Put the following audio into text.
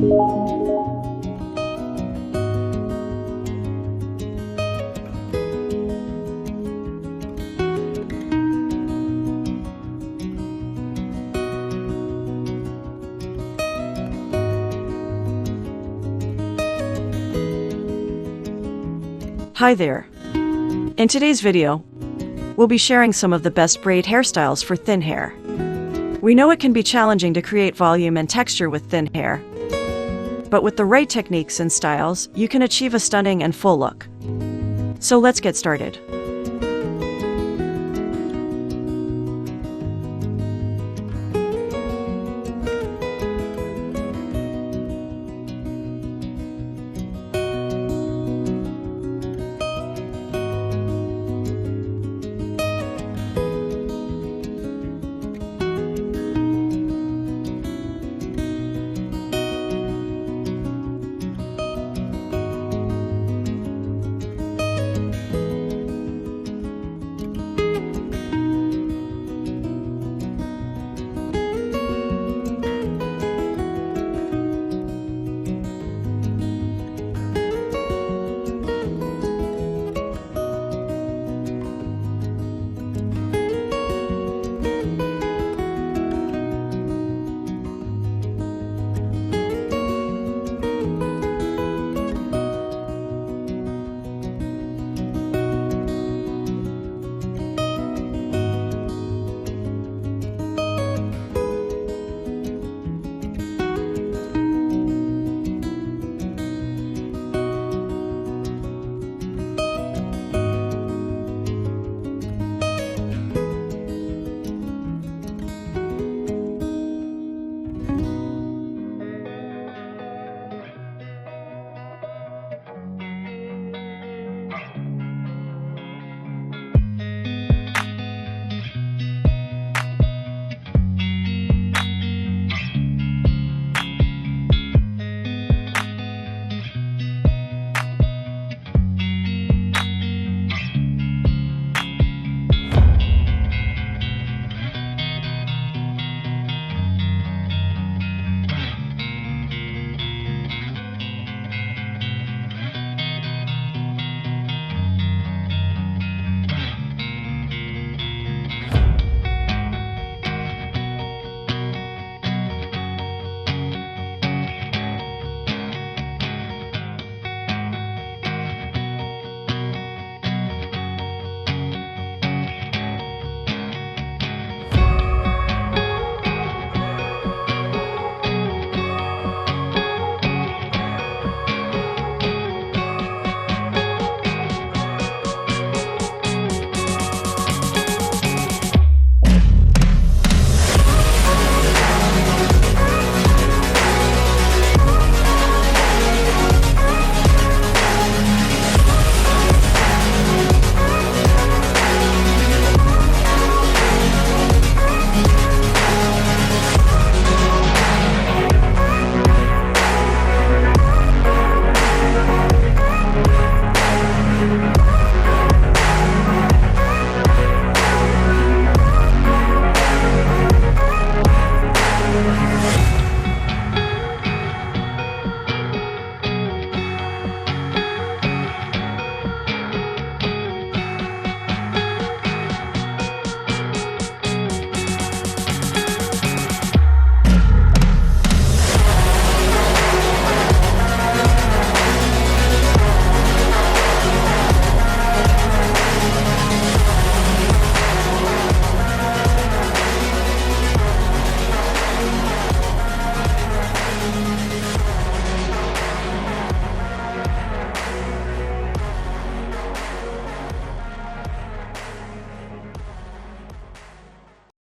Hi there. In today's video, we'll be sharing some of the best braid hairstyles for thin hair. We know it can be challenging to create volume and texture with thin hair, but with the right techniques and styles, you can achieve a stunning and full look. So let's get started.